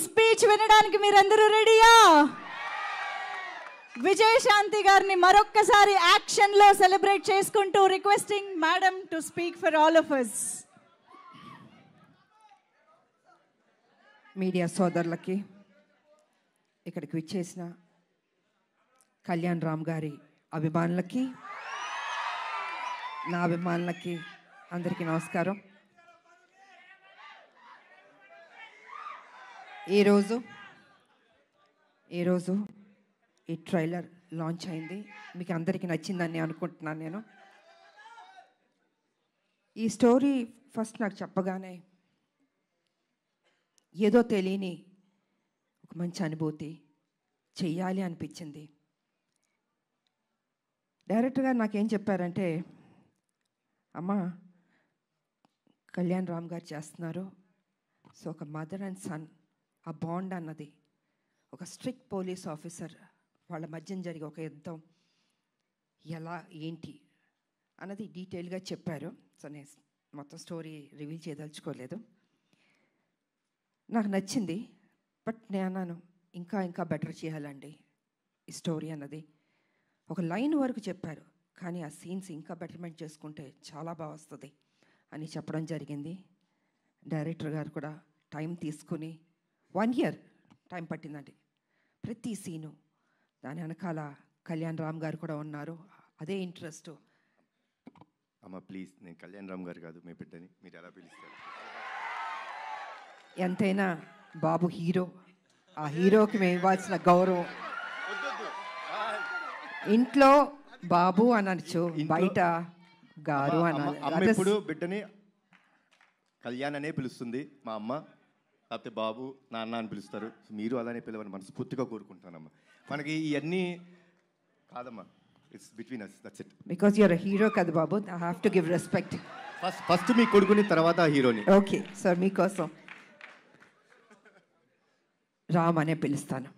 Speech వినడానికి మీరందరూ రెడీయా? విజయశాంతి గారిని మరొక్కసారి యాక్షన్ లో సెలబ్రేట్ చేసుకుంటూ requesting madam to speak for all of us. Media సోదరులకి, ఇక్కడికి విచ్చేసిన కళ్యాణ్ రామ్ గారి అభిమానులకి, నా అభిమానులకి అందరికీ నమస్కారం. ఈరోజు ఈ ట్రైలర్ లాంచ్ అయింది. మీకు అందరికీ నచ్చిందని అనుకుంటున్నాను. నేను ఈ స్టోరీ ఫస్ట్ నాకు చెప్పగానే ఏదో తెలియని ఒక మంచి అనుభూతి, చెయ్యాలి అనిపించింది. డైరెక్టర్ గారు నాకేం చెప్పారంటే, అమ్మ కళ్యాణ్ రామ్ గారు చేస్తున్నారు, సో ఒక మదర్ అండ్ సన్ ఆ బాండ్ అన్నది, ఒక స్ట్రిక్ట్ పోలీస్ ఆఫీసర్ వాళ్ళ మధ్యన జరిగే ఒక యుద్ధం ఎలా ఏంటి అన్నది డీటెయిల్గా చెప్పారు. సో నేను మొత్తం స్టోరీ రివీల్ చేయదలుచుకోలేదు. నాకు నచ్చింది. బట్ నేను అన్నాను, ఇంకా బెటర్ చేయాలండి ఈ స్టోరీ అన్నది. ఒక లైన్ వరకు చెప్పారు, కానీ ఆ సీన్స్ ఇంకా బెటర్మెంట్ చేసుకుంటే చాలా బాగా వస్తుంది అని చెప్పడం జరిగింది. డైరెక్టర్ గారు కూడా టైం తీసుకుని 1 year టైం పట్టిందండి ప్రతి సీను. దాని వెనకాల కళ్యాణ్ రామ్ గారు కూడా ఉన్నారు. అదే ఇంట్రెస్ట్. అమ్మ ప్లీజ్, నేను కళ్యాణ్ రామ్ గారు కాదు, మీ బిడ్డని, మీరు ఎలా పిలుస్తారు? ఎంతైనా బాబు హీరో, ఆ హీరోకి మేము ఇవ్వాల్సిన గౌరవం. ఇంట్లో బాబు అనొచ్చు, బయట గారు అనాలి. అమ్మ ఇప్పుడు బిడ్డని కళ్యాణ్ అనే పిలుస్తుంది మా అమ్మ, లేకపోతే బాబు నాన్న అని పిలుస్తారు. మీరు అలానే పిలవని మనస్ఫూర్తిగా కోరుకుంటానమ్మా. మనకి ఇవన్నీ కాదమ్మా, it's between us, that's it. Because you're hero కదా బాబు, I have to give respect. First మీ కొడుకుని, తర్వాత హీరోని. ఓకే సార్, మీకోసం రామ్ అనే పిలుస్తాను.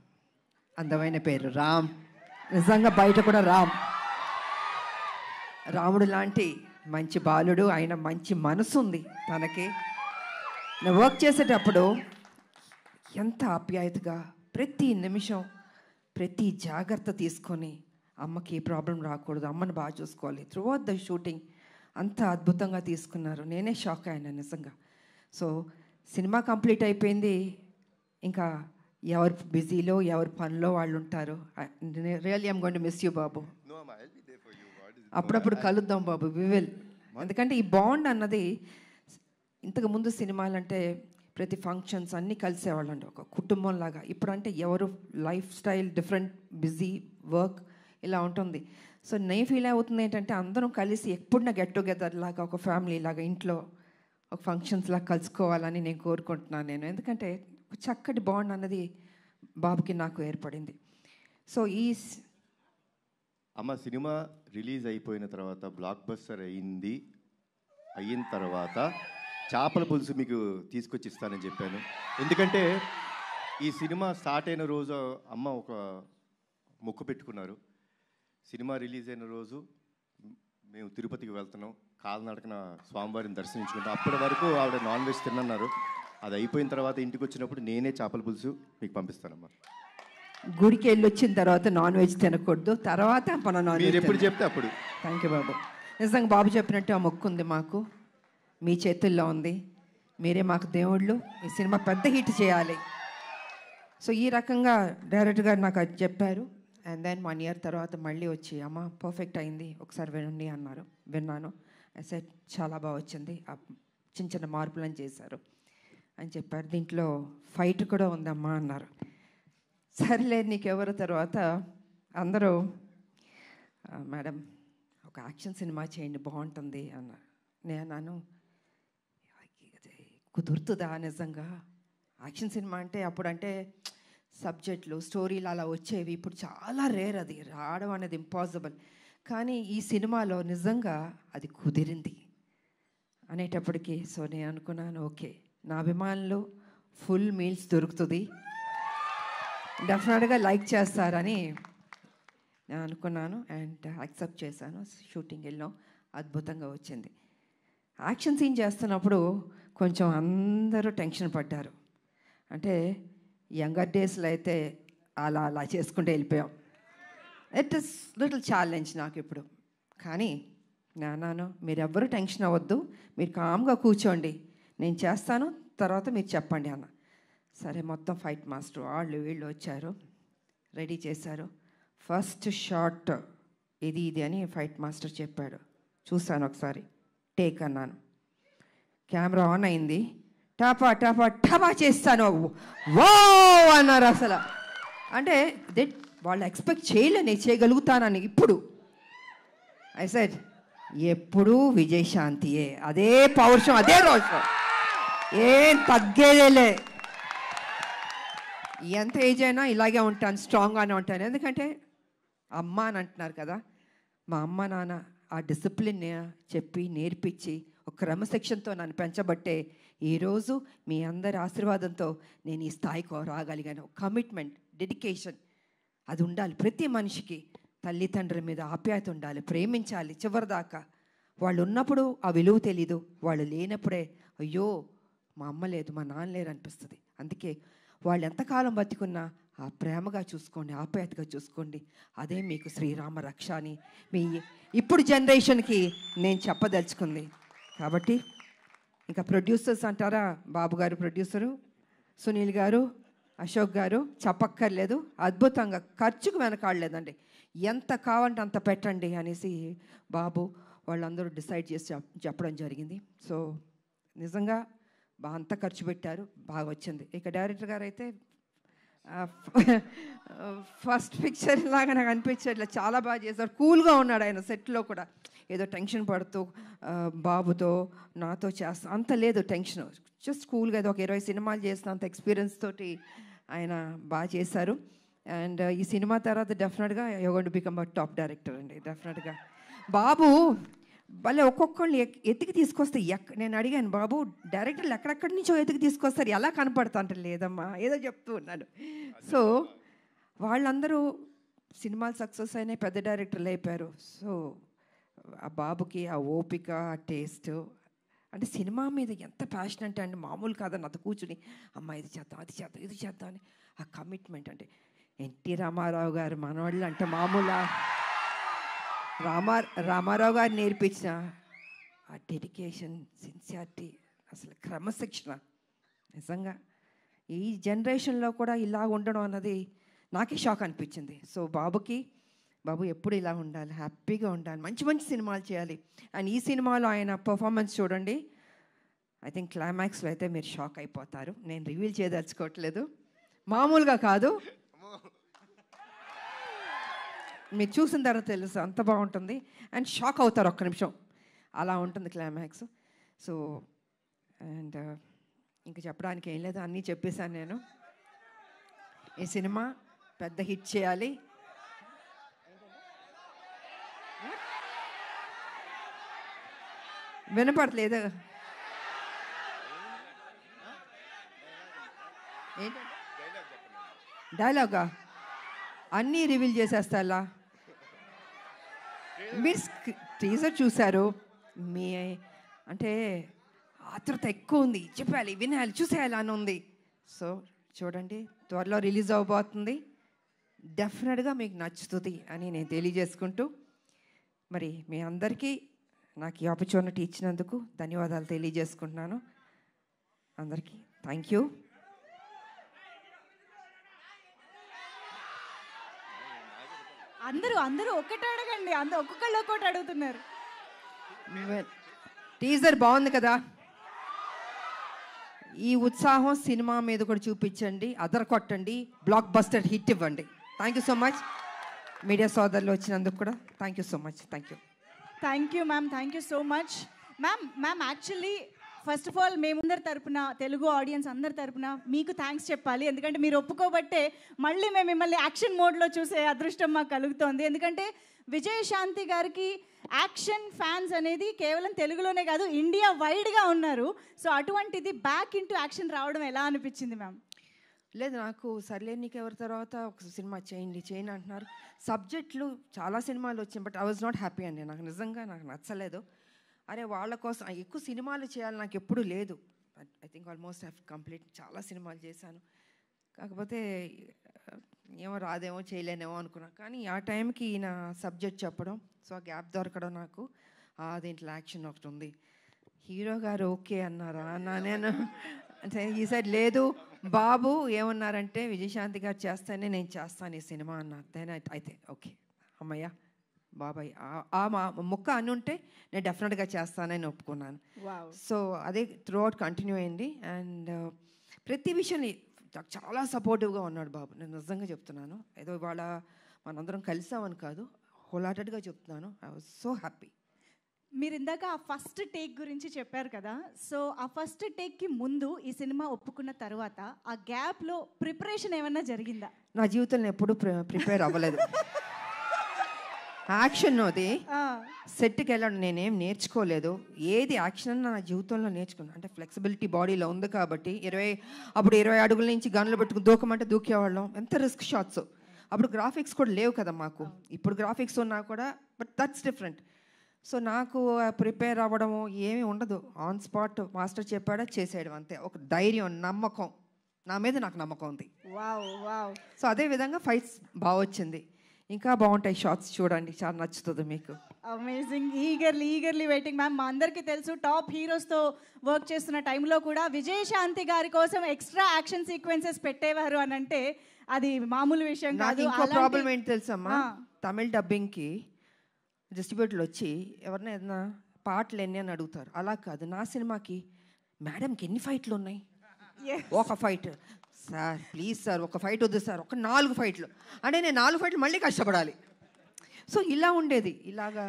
అందమైన పేరు రామ్, నిజంగా బయట కూడా రాముడు లాంటి మంచి బాలుడు, ఆయన మంచి మనసు ఉంది తనకి. నేను వర్క్ చేసేటప్పుడు ఎంత ఆప్యాయతగా ప్రతి నిమిషం ప్రతి జాగ్రత్త తీసుకొని, అమ్మకి ఏ ప్రాబ్లం రాకూడదు, అమ్మని బాగా చూసుకోవాలి. త్రూఅవుట్ ద షూటింగ్ అంత అద్భుతంగా తీసుకున్నారు. నేనే షాక్ అయినా నిజంగా. సో సినిమా కంప్లీట్ అయిపోయింది. ఇంకా ఎవరు బిజీలో ఎవరు పనిలో వాళ్ళు ఉంటారు. Really I'm going to miss you బాబు. అప్పుడప్పుడు కలుద్దాం బాబు, వి విల్. ఎందుకంటే ఈ బాండ్ అన్నది, ఇంతకుముందు సినిమాలంటే ప్రతి ఫంక్షన్స్ అన్నీ కలిసేవాళ్ళండి ఒక కుటుంబంలాగా. ఇప్పుడంటే ఎవరు life style different, busy work ఇలా ఉంటుంది. సో నేను ఫీల్ అవుతుంది ఏంటంటే, అందరం కలిసి ఎప్పుడున్నా గెట్ టుగెదర్ లాగా, ఒక ఫ్యామిలీ లాగా ఇంట్లో ఒక ఫంక్షన్స్ లాగా కలుసుకోవాలని నేను కోరుకుంటున్నాను నేను. ఎందుకంటే ఒక చక్కటి బాండ్ అన్నది బాబుకి నాకు ఏర్పడింది. సో అమ్మ సినిమా రిలీజ్ అయిపోయిన తర్వాత, బ్లాక్ బస్టర్ అయిన తర్వాత చేపల పులుసు మీకు తీసుకొచ్చి ఇస్తానని చెప్పాను. ఎందుకంటే ఈ సినిమా స్టార్ట్ అయిన రోజు అమ్మ ఒక మొక్కు పెట్టుకున్నారు. సినిమా రిలీజ్ అయిన రోజు మేము తిరుపతికి వెళ్తున్నాం, కాలినడకన స్వామివారిని దర్శించుకుంటాం. అప్పటి వరకు ఆవిడ నాన్ వెజ్ తిన్నన్నారు. అది అయిపోయిన తర్వాత ఇంటికి వచ్చినప్పుడు నేనే చేపల పులుసు మీకు పంపిస్తానమ్మా. గుడికి వెళ్ళి వచ్చిన తర్వాత నాన్ వెజ్ తినకూడదు, తర్వాత మన నాన్ వెజ్ ఎప్పుడు చెప్తే అప్పుడు. థ్యాంక్ యూ బాబు. నిజంగా బాబు చెప్పినట్టు ఆ మొక్కు ఉంది మాకు, మీ చేతుల్లో ఉంది. మీరే మాకు దేవుళ్ళు. ఈ సినిమా పెద్ద హిట్ చేయాలి. సో ఈ రకంగా డైరెక్టర్ గారు నాకు అది చెప్పారు. అండ్ దెన్ 1 year తర్వాత మళ్ళీ వచ్చి, అమ్మ పర్ఫెక్ట్ అయింది, ఒకసారి వినండి అన్నారు. విన్నాను. సెట్ చాలా బాగా వచ్చింది, చిన్న చిన్న మార్పులను చేశారు అని చెప్పారు. దీంట్లో ఫైట్ కూడా ఉందమ్మా అన్నారు. సర్లే నీకెవరు. తర్వాత అందరూ, మేడం ఒక యాక్షన్ సినిమా చేయండి బాగుంటుంది అన్నారు. నేను అన్నాను, కుదురుతుందా నిజంగా? యాక్షన్ సినిమా అంటే అప్పుడంటే సబ్జెక్టులు స్టోరీలు అలా వచ్చేవి, ఇప్పుడు చాలా రేర్, అది రావడం అనేది ఇంపాసిబుల్. కానీ ఈ సినిమాలో నిజంగా అది కుదిరింది అనేటప్పటికీ సో నేను అనుకున్నాను, ఓకే నా అభిమానులు ఫుల్ మీల్స్ దొరుకుతుంది, డెఫినెట్గా లైక్ చేస్తారని నేను అనుకున్నాను. అండ్ యాక్సెప్ట్ చేశాను. షూటింగ్ వెళ్ళాం, అద్భుతంగా వచ్చింది. యాక్షన్ సీన్ చేస్తున్నప్పుడు కొంచెం అందరూ టెన్షన్ పడ్డారు. అంటే యంగర్ డేస్లో అయితే అలా అలా చేసుకుంటూ వెళ్ళిపోయాం. ఇట్ ఇస్ లిటిల్ ఛాలెంజ్ నాకు ఇప్పుడు. కానీ నాన్న మీరెవ్వరూ టెన్షన్ అవ్వద్దు, మీరు కామ్గా కూర్చోండి, నేను చేస్తాను, తర్వాత మీరు చెప్పండి అన్న. సరే మొత్తం ఫైట్ మాస్టర్ వాళ్ళు వీళ్ళు వచ్చారు, రెడీ చేశారు. ఫస్ట్ షాట్ ఇది అని ఫైట్ మాస్టర్ చెప్పాడు. చూశాను ఒకసారి, టేక్ అన్నాను. కెమెరా ఆన్ అయింది, టపా టపా టపా చేస్తాను, వో అన్నారు. అసలు అంటే వాళ్ళు ఎక్స్పెక్ట్ చేయలే నేను చేయగలుగుతానని. ఇప్పుడు ఐ సెడ్ ఎప్పుడూ విజయశాంతియే, అదే పౌరుషం, అదే రోషం, ఏం తగ్గేదేలే. ఎంత ఏజ్ అయినా ఇలాగే ఉంటాను, స్ట్రాంగ్గానే ఉంటాను. ఎందుకంటే అమ్మ అని అంటున్నారు కదా, మా అమ్మ నాన్న ఆ డిసిప్లిన్ చెప్పి నేర్పించి ఒక క్రమశిక్షణతో నన్ను పెంచబట్టే ఈరోజు మీ అందరి ఆశీర్వాదంతో నేను ఈ స్థాయికి రాగలిగాను. కమిట్మెంట్, డెడికేషన్ అది ఉండాలి ప్రతి మనిషికి. తల్లిదండ్రుల మీద ఆప్యాయత ఉండాలి, ప్రేమించాలి చివరిదాకా. వాళ్ళు ఉన్నప్పుడు ఆ విలువ తెలీదు, వాళ్ళు లేనప్పుడే అయ్యో మా అమ్మ లేదు, మా నాన్న లేరు అనిపిస్తుంది. అందుకే వాళ్ళు ఎంతకాలం బతికున్నా ఆ ప్రేమగా చూసుకోండి, ఆప్యాయతగా చూసుకోండి. అదే మీకు శ్రీరామ రక్ష అని మీ ఇప్పుడు జనరేషన్కి నేను చెప్పదలుచుకుంది. కాబట్టి ఇంకా ప్రొడ్యూసర్స్ అంటారా, బాబు గారు ప్రొడ్యూసరు, సునీల్ గారు, అశోక్ గారు చెప్పక్కర్లేదు, అద్భుతంగా ఖర్చుకు వెనకాడలేదండి. ఎంత కావాలంటే అంత పెట్టండి అనేసి బాబు వాళ్ళందరూ డిసైడ్ చేసి చెప్పడం జరిగింది. సో నిజంగా అంత ఖర్చు పెట్టారు, బాగా వచ్చింది. ఇక డైరెక్టర్ గారు అయితే ఫస్ట్ పిక్చర్ లాగా నాకు అనిపించట్లే, చాలా బాగా చేశారు. కూల్గా ఉన్నాడు ఆయన సెట్లో కూడా, ఏదో టెన్షన్ పడుతూ బాబుతో నాతో చేస్తా అంత లేదు టెన్షన్, జస్ట్ కూల్గా ఏదో ఒక 20 సినిమాలు చేసిన అంత ఎక్స్పీరియన్స్ తోటి ఆయన బాగా చేశారు. అండ్ ఈ సినిమా తర్వాత డెఫినెట్గా you going to become a top director అండి. డెఫినెట్గా బాబు భలే ఒక్కొక్కళ్ళు ఎతికి తీసుకొస్తే నేను అడిగాను, బాబు డైరెక్టర్లు ఎక్కడెక్కడి నుంచో ఎతికి తీసుకొస్తారు, ఎలా కనపడతా అంటే లేదమ్మా ఏదో చెప్తూ ఉన్నాడు. సో వాళ్ళందరూ సినిమాలు సక్సెస్ అయినాయి, పెద్ద డైరెక్టర్లు అయిపోయారు. సో ఆ బాబుకి ఆ ఓపిక, ఆ టేస్ట్, అంటే సినిమా మీద ఎంత ప్యాషన్ అంటే అండి మామూలు కాదని అంత కూర్చుని అమ్మ ఇది చేద్దాం, అది చేద్దాం, ఇది చేద్దాం అని ఆ కమిట్మెంట్. అంటే ఎన్టీ రామారావు గారు మనవాళ్ళు అంటే మామూలా, రామారావు గారు నేర్పించిన ఆ డెడికేషన్, సిన్సియారిటీ, అసలు క్రమశిక్షణ నిజంగా ఈ జనరేషన్లో కూడా ఇలా ఉండడం అన్నది నాకే షాక్ అనిపించింది. సో బాబు ఎప్పుడు ఇలా ఉండాలి, హ్యాపీగా ఉండాలి, మంచి మంచి సినిమాలు చేయాలి. అండ్ ఈ సినిమాలో ఆయన పర్ఫార్మెన్స్ చూడండి, ఐ థింక్ క్లైమాక్స్లో అయితే మీరు షాక్ అయిపోతారు. నేను రివీల్ చేయదలుచుకోవట్లేదు, మామూలుగా కాదు, మీరు చూసిన తర్వాత తెలుసు అంత బాగుంటుంది. అండ్ షాక్ అవుతారు ఒక్క నిమిషం, అలా ఉంటుంది క్లైమాక్స్. సో అండ్ ఇంకా చెప్పడానికి ఏం లేదు, అన్నీ చెప్పేశాను నేను. ఈ సినిమా పెద్ద హిట్ చేయాలి. వినపడలేదు ఏంటి డైలాగా, అన్నీ రివీల్ చేసేస్తా. మీరు టీజర్ చూశారు, మీ అంటే ఆతృత ఎక్కువ ఉంది, చెప్పాలి, వినాలి, చూసేయాలి అని ఉంది. సో చూడండి, త్వరలో రిలీజ్ అవ్వబోతుంది, డెఫినెట్గా మీకు నచ్చుతుంది అని నేను తెలియజేసుకుంటూ, మరి మీ అందరికీ నాకు ఈ ఆపర్చునిటీ ఇచ్చినందుకు ధన్యవాదాలు తెలియజేసుకుంటున్నాను. అందరికీ థ్యాంక్ యూ. అందరూ ఒక్కటి అడగండి, ఒక్కొక్కళ్ళు ఒక్కటి అడుగుతున్నారు. టీజర్ బాగుంది కదా, ఈ ఉత్సాహం సినిమా మీద కూడా చూపించండి, అదరకొట్టండి, బ్లాక్ బస్టర్ హిట్ ఇవ్వండి. Thank you so much. Media సోదరులు వచ్చినందుకు కూడా thank you so much. Thank you ma'am, thank you so much. Ma'am actually first of all మేమందరి తరపున, తెలుగు ఆడియన్స్ అందరి తరపున మీకు థ్యాంక్స్ చెప్పాలి. ఎందుకంటే మీరు ఒప్పుకోబట్టే మళ్ళీ మేము మిమ్మల్ని యాక్షన్ మోడ్లో చూసే అదృష్టం మాకు కలుగుతోంది. ఎందుకంటే విజయశాంతి గారికి యాక్షన్ ఫ్యాన్స్ అనేది కేవలం తెలుగులోనే కాదు, ఇండియా వైడ్గా ఉన్నారు. సో అటువంటిది బ్యాక్ ఇంటూ యాక్షన్ రావడం ఎలా అనిపించింది మ్యామ్? లేదు, నాకు సర్లే నీకు ఎవరి తర్వాత ఒక సినిమా చేయండి అంటున్నారు. సబ్జెక్టులు చాలా సినిమాలు వచ్చాయి, but I was not happy అండి. నాకు నిజంగా నచ్చలేదు. అరే వాళ్ళ కోసం ఎక్కువ సినిమాలు చేయాలి నాకు ఎప్పుడు లేదు. I think almost have complete, చాలా సినిమాలు చేశాను. కాకపోతే ఏమో రాదేమో చేయలేనేమో అనుకున్నా. కానీ ఆ టైంకి ఈయన సబ్జెక్ట్ చెప్పడం, సో ఆ గ్యాప్ దొరకడం నాకు దీంట్లో యాక్షన్ ఒకటి ఉంది. హీరో గారు ఓకే అన్నారా అన్నా నేను. అంటే ఈ సైడ్ లేదు, బాబు ఏమన్నారంటే విజయశాంతి గారు చేస్తేనే నేను చేస్తాను ఈ సినిమా అన్నారు. దెన్ అయితే ఓకే అమ్మయ్య బాబాయ్ మా ముక్క అని ఉంటే నేను డెఫినెట్గా చేస్తానని ఒప్పుకున్నాను. సో అదే త్రూ అవుట్ కంటిన్యూ అయింది. అండ్ ప్రతి విషయం నాకు చాలా సపోర్టివ్గా ఉన్నాడు బాబు. నేను నిజంగా చెప్తున్నాను, ఏదో ఇవాళ మనందరం కలిసామని కాదు, హోల్హార్టెడ్గా చెప్తున్నాను. I was so happy. మీరు ఇందాక ఆ ఫస్ట్ టేక్ గురించి చెప్పారు కదా, సో ఆ ఫస్ట్ టేక్కి ముందు ఈ సినిమా ఒప్పుకున్న తర్వాత ఆ గ్యాప్లో ప్రిపరేషన్ ఏమన్నా జరిగిందా? నా జీవితంలో ఎప్పుడూ ప్రిపేర్ అవ్వలేదు. యాక్షన్ అది సెట్కి వెళ్ళడం నేనేం నేర్చుకోలేదు. ఏది యాక్షన్ అన్న నా జీవితంలో నేర్చుకున్నాను. అంటే ఫ్లెక్సిబిలిటీ బాడీలో ఉంది కాబట్టి 20 అడుగుల నుంచి గన్నులు పెట్టుకుని దూకమంటే దూకేవాళ్ళం. ఎంత రిస్క్ షాట్స్. అప్పుడు గ్రాఫిక్స్ కూడా లేవు కదా మాకు. ఇప్పుడు గ్రాఫిక్స్ ఉన్నా కూడా, బట్ దట్స్ డిఫరెంట్. సో నాకు ప్రిపేర్ అవ్వడము ఏమీ ఉండదు. ఆన్ స్పాట్ మాస్టర్ చెప్పాడా చేసేయడం అంతే. ఒక ధైర్యం, నమ్మకం, నా మీద నాకు నమ్మకం ఉంది. సో అదేవిధంగా ఫైట్స్ బాగా వచ్చింది. ఇంకా బాగుంటాయి షార్ట్స్, చూడండి, చాలా నచ్చుతుంది మీకు. అమేజింగ్. Eagerly waiting ma'am. మా అందరికీ తెలుసు టాప్ హీరోస్తో వర్క్ చేస్తున్న టైంలో కూడా విజయశాంతి గారి కోసం ఎక్స్ట్రా యాక్షన్ సీక్వెన్సెస్ పెట్టేవారు అని అంటే అది మామూలు విషయం కాదు. ఇంకో ప్రాబ్లం ఏంటి తెలుసమ్మా, తమిళ డబ్బింగ్కి డిస్ట్రిబ్యూటర్లు వచ్చి ఎవరైనా ఏదైనా పాటలు ఎన్ని అని అడుగుతారు. అలా కాదు, నా సినిమాకి మేడంకి ఎన్ని ఫైట్లు ఉన్నాయి? ఒక ఫైట్ సార్, ప్లీజ్ సార్ ఒక ఫైట్ వద్దు సార్, ఒక 4 ఫైట్లు అంటే నేను 4 ఫైట్లు మళ్ళీ కష్టపడాలి. సో ఇలా ఉండేది. ఇలాగా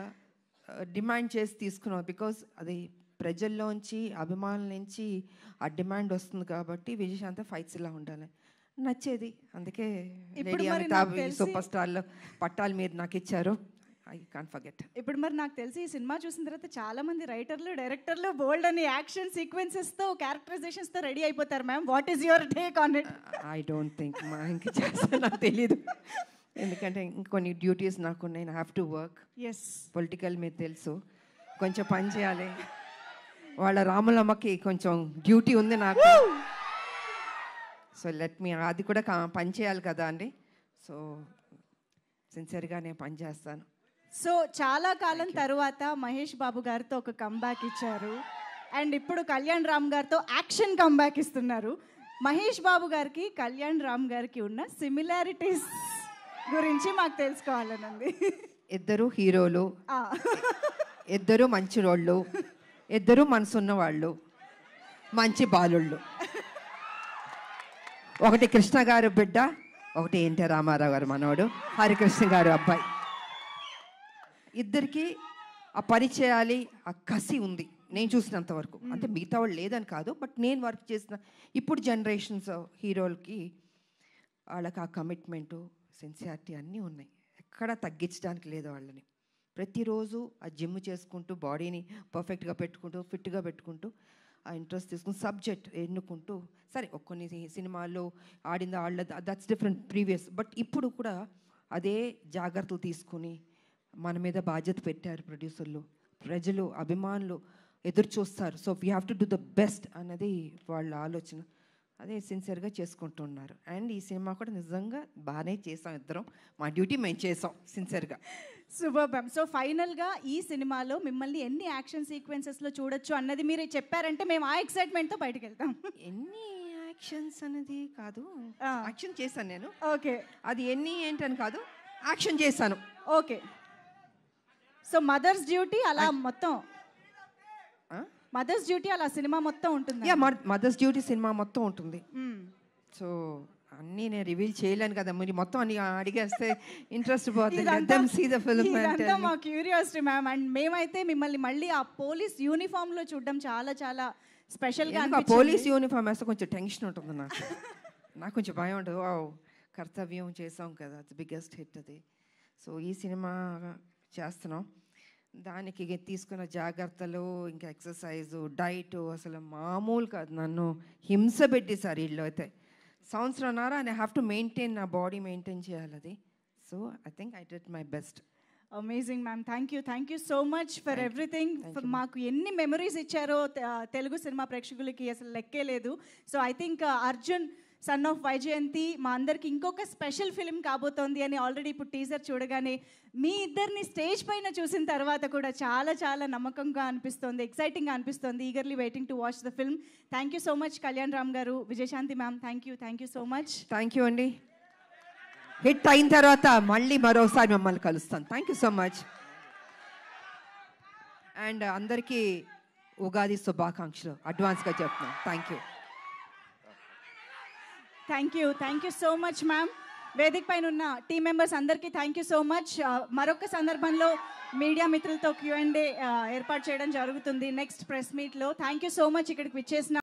డిమాండ్ చేసి తీసుకున్నాం. బికాజ్ అది ప్రజల్లోంచి, అభిమానుల నుంచి ఆ డిమాండ్ వస్తుంది కాబట్టి విజయశాంతి ఫైట్స్ ఇలా ఉండాలి నచ్చేది. అందుకే లేడీ అమితాబ్ సూపర్ స్టార్లో పట్టాలు మీరు నాకు ఇచ్చారు. I can't forget. ఇప్పుడు మరి నాకు తెలిసి ఈ సినిమా చూసిన తర్వాత చాలా మంది రైటర్లు, డైరెక్టర్లు బోల్డ్ అని యాక్షన్ సీక్వెన్సెస్తో, క్యారెక్టరైజేషన్స్తో రెడీ అయిపోతారు ma'am. What is your take on it? I don't think మా ఇంక చేస్తా, నాకు తెలీదు. ఎందుకంటే ఇంకొన్ని డ్యూటీస్ నాకు ఉన్నాయి. I have to work. Yes, political మీరు తెలుసు, కొంచెం పని చేయాలి. వాళ్ళ రాములమ్మకి కొంచెం డ్యూటీ ఉంది నాకు. సో లెట్ మీ, అది కూడా పని చేయాలి కదా అండి. సో సిన్సియర్గా నేను పని చేస్తాను. సో చాలా కాలం తర్వాత మహేష్ బాబు గారితో ఒక కంబ్యాక్ ఇచ్చారు. అండ్ ఇప్పుడు కళ్యాణ్ రామ్ గారితో యాక్షన్ కంబ్యాక్ ఇస్తున్నారు. మహేష్ బాబు గారికి కళ్యాణ్ రామ్ గారికి ఉన్న సిమిలారిటీస్ గురించి మాకు తెలుసుకోవాలనుంది. ఇద్దరు హీరోలు, ఇద్దరు మంచి రోళ్ళు, ఇద్దరు మనసున్న వాళ్ళు, మంచి బాలుళ్ళు. ఒకటి కృష్ణ గారు బిడ్డ, ఒకటి ఎన్టీ రామారావు గారు మనవడు, హరికృష్ణ గారు అబ్బాయి. ఇద్దరికి ఆ పని చేయాలి, ఆ కసి ఉంది నేను చూసినంత వరకు. అంటే మిగతా వాళ్ళు లేదని కాదు, బట్ నేను వర్క్ చేసిన ఇప్పుడు జనరేషన్స్ హీరోలకి వాళ్ళకి ఆ కమిట్మెంటు, సిన్సియారిటీ అన్నీ ఉన్నాయి. ఎక్కడా తగ్గించడానికి లేదు వాళ్ళని. ప్రతిరోజు ఆ జిమ్ చేసుకుంటూ, బాడీని పర్ఫెక్ట్గా పెట్టుకుంటూ, ఫిట్గా పెట్టుకుంటూ, ఆ ఇంట్రెస్ట్ తీసుకుని సబ్జెక్ట్ ఎన్నుకుంటూ, సరే కొన్ని సినిమాల్లో ఆడింది వాళ్ళ దట్స్ డిఫరెంట్ ప్రీవియస్, బట్ ఇప్పుడు కూడా అదే జాగ్రత్తలు తీసుకుని మన మీద బాధ్యత పెట్టారు ప్రొడ్యూసర్లు. ప్రజలు, అభిమానులు ఎదురు చూస్తారు. So we have to do the best అన్నది వాళ్ళ ఆలోచన. అదే సిన్సియర్గా చేసుకుంటున్నారు. అండ్ ఈ సినిమా కూడా నిజంగా బాగానే చేసాం. ఇద్దరం మా డ్యూటీ మేము చేసాం సిన్సియర్గా. Super ma'am. సో ఫైనల్గా ఈ సినిమాలో మిమ్మల్ని ఎన్ని యాక్షన్ సీక్వెన్సెస్లో చూడొచ్చు అన్నది మీరు చెప్పారంటే మేము ఆ ఎక్సైట్మెంట్తో బయటకు వెళ్తాం. ఎన్ని యాక్షన్స్ అనేది కాదు, యాక్షన్ చేశాను నేను. ఓకే, అది ఎన్ని ఏంటని కాదు, యాక్షన్ చేశాను. ఓకే. సో మదర్స్ డ్యూటీ అలా మొత్తం, మదర్స్ డ్యూటీ అలా సినిమా మొత్తం ఉంటుంది. మదర్స్ డ్యూటీ సినిమా మొత్తం ఉంటుంది. సో అన్నీ నేను రివీల్ చేయలేను కదా, మీరు మొత్తం అన్ని అడిగేస్తే ఇంట్రెస్ట్ పోతుంది. మా క్యూరియాసిటీ మ్యామ్. అండ్ మేమైతే మిమ్మల్ని మళ్ళీ ఆ పోలీస్ యూనిఫామ్లో చూడడం చాలా చాలా స్పెషల్గా. పోలీస్ యూనిఫామ్ వేస్తే కొంచెం టెన్షన్ ఉంటుంది నాకు. నాకు కొంచెం భయం ఉంటుంది. కర్తవ్యం చేసాం కదా, బిగ్గెస్ట్ హిట్ అది. సో ఈ సినిమా చేస్తున్నాం, దానికి తీసుకున్న జాగ్రత్తలు, ఇంకా ఎక్సర్సైజు, డైట్ అసలు మామూలు కాదు. నన్ను హింస పెట్టేశారు వీళ్ళు అయితే. సంవత్సరంన్నర ఐ హ్యావ్ టు మెయింటైన్, నా బాడీ మెయింటైన్ చేయాలి అది. So I think I did my best. Amazing ma'am. Thank you so much for everything. మాకు ఎన్ని మెమరీస్ ఇచ్చారో తెలుగు సినిమా ప్రేక్షకులకి అసలు లెక్కే లేదు. So I think Arjun son of Vyjayanthi మా అందరికి ఇంకొక స్పెషల్ ఫిలిం కాబోతోంది అని ఆల్రెడీ ఇప్పుడు టీజర్ చూడగానే మీ ఇద్దరిని స్టేజ్ పైన చూసిన తర్వాత కూడా చాలా చాలా నమ్మకంగా అనిపిస్తుంది, ఎక్సైటింగ్గా అనిపిస్తుంది. Eagerly waiting to watch the film. Thank you so much Kalyan Ram గారు, Vijayashanti ma'am. Thank you so much. Thank you అండి. హిట్ అయిన తర్వాత మళ్ళీ మరోసారి మిమ్మల్ని కలుస్తాను. Thank you so much. And అందరికీ ఉగాది శుభాకాంక్షలు అడ్వాన్స్గా చెప్తున్నాను. Thank you so much ma'am. వేదిక పైన ఉన్న టీం మెంబర్స్ అందరికీ థ్యాంక్ యూ సో మచ్. మరొక సందర్భంలో మీడియా మిత్రులతో Q&A ఏర్పాటు చేయడం జరుగుతుంది నెక్స్ట్ ప్రెస్ మీట్లో. థ్యాంక్ యూ సో మచ్ ఇక్కడికి విచ్చేసిన